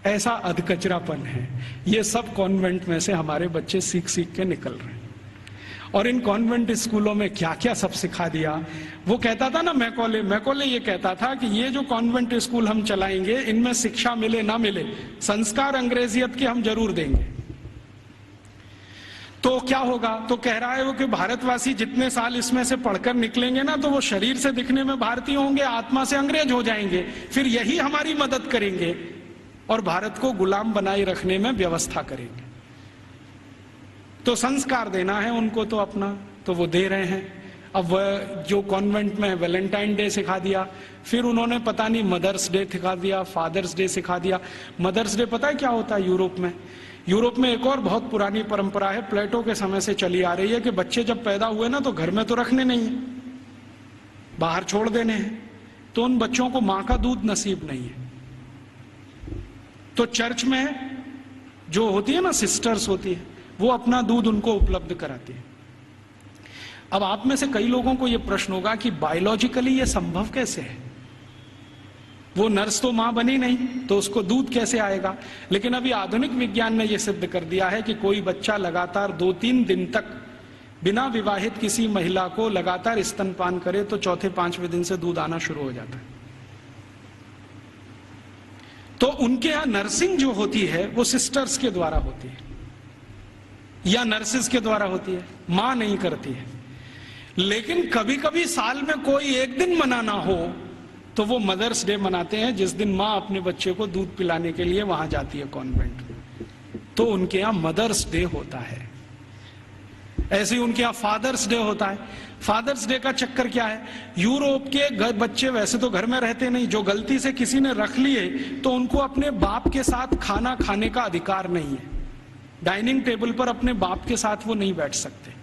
ऐसा अधकचरापन है। ये सब कॉन्वेंट में से हमारे बच्चे सीख सीख के निकल रहे हैं। और इन कॉन्वेंट स्कूलों में क्या क्या सब सिखा दिया। वो कहता था ना, मैकॉले ये कहता था कि ये जो कॉन्वेंट स्कूल हम चलाएंगे, इनमें शिक्षा मिले ना मिले, संस्कार अंग्रेजियत के हम जरूर देंगे। तो क्या होगा? तो कह रहा है वो कि भारतवासी जितने साल इसमें से पढ़कर निकलेंगे ना, तो वो शरीर से दिखने में भारतीय होंगे, आत्मा से अंग्रेज हो जाएंगे। फिर यही हमारी मदद करेंगे और भारत को गुलाम बनाए रखने में व्यवस्था करेंगे। तो संस्कार देना है उनको तो अपना, तो वो दे रहे हैं। अब वह जो कॉन्वेंट में वैलेंटाइन डे सिखा दिया, फिर उन्होंने पता नहीं मदर्स डे सिखा दिया, फादर्स डे सिखा दिया। मदर्स डे पता है क्या होता है यूरोप में? यूरोप में एक और बहुत पुरानी परंपरा है, प्लेटो के समय से चली आ रही है, कि बच्चे जब पैदा हुए ना तो घर में तो रखने नहीं है, बाहर छोड़ देने हैं। तो उन बच्चों को मां का दूध नसीब नहीं है, तो चर्च में जो होती है ना, सिस्टर्स होती है, वो अपना दूध उनको उपलब्ध कराती है। अब आप में से कई लोगों को यह प्रश्न होगा कि बायोलॉजिकली ये संभव कैसे है? वो नर्स तो मां बनी नहीं, तो उसको दूध कैसे आएगा? लेकिन अभी आधुनिक विज्ञान ने यह सिद्ध कर दिया है कि कोई बच्चा लगातार 2-3 दिन तक बिना विवाहित किसी महिला को लगातार स्तनपान करे तो चौथे 5वें दिन से दूध आना शुरू हो जाता है। तो उनके यहां नर्सिंग जो होती है वो सिस्टर्स के द्वारा होती है या नर्सिस के द्वारा होती है, मां नहीं करती है। लेकिन कभी कभी साल में कोई एक दिन मनाना हो तो वो मदर्स डे मनाते हैं, जिस दिन मां अपने बच्चे को दूध पिलाने के लिए वहां जाती है कॉन्वेंट में, तो उनके यहां मदर्स डे होता है। ऐसे ही उनके यहां फादर्स डे होता है। फादर्स डे का चक्कर क्या है? यूरोप के बच्चे वैसे तो घर में रहते नहीं, जो गलती से किसी ने रख लिए तो उनको अपने बाप के साथ खाना खाने का अधिकार नहीं है। डाइनिंग टेबल पर अपने बाप के साथ वो नहीं बैठ सकते।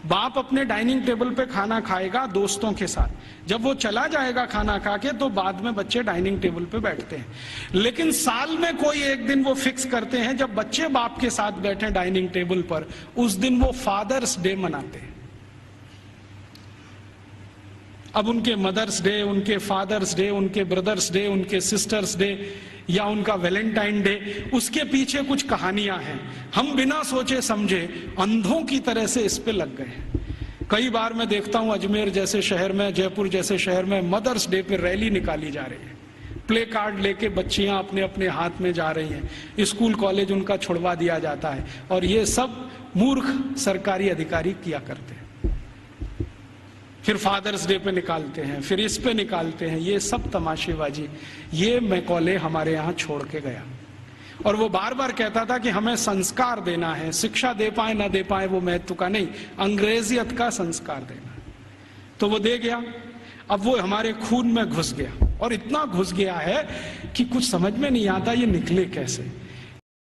बाप अपने डाइनिंग टेबल पे खाना खाएगा दोस्तों के साथ, जब वो चला जाएगा खाना खा के तो बाद में बच्चे डाइनिंग टेबल पे बैठते हैं। लेकिन साल में कोई एक दिन वो फिक्स करते हैं जब बच्चे बाप के साथ बैठे डाइनिंग टेबल पर, उस दिन वो फादर्स डे मनाते हैं। अब उनके मदर्स डे, उनके फादर्स डे, उनके ब्रदर्स डे, उनके सिस्टर्स डे या उनका वैलेंटाइन डे, उसके पीछे कुछ कहानियां हैं। हम बिना सोचे समझे अंधों की तरह से इस पे लग गए। कई बार मैं देखता हूं अजमेर जैसे शहर में, जयपुर जैसे शहर में मदर्स डे पे रैली निकाली जा रही है, प्ले कार्ड लेके बच्चियां अपने अपने हाथ में जा रही हैं, स्कूल कॉलेज उनका छुड़वा दिया जाता है, और ये सब मूर्ख सरकारी अधिकारी किया करते हैं। फिर फादर्स डे पे निकालते हैं, फिर इस पे निकालते हैं, ये सब तमाशेबाजी। ये मैकॉले हमारे यहाँ छोड़ के गया, और वो बार बार कहता था कि हमें संस्कार देना है, शिक्षा दे पाए ना दे पाए वो महत्व का नहीं, अंग्रेजियत का संस्कार देना है। तो वो दे गया। अब वो हमारे खून में घुस गया, और इतना घुस गया है कि कुछ समझ में नहीं आता ये निकले कैसे।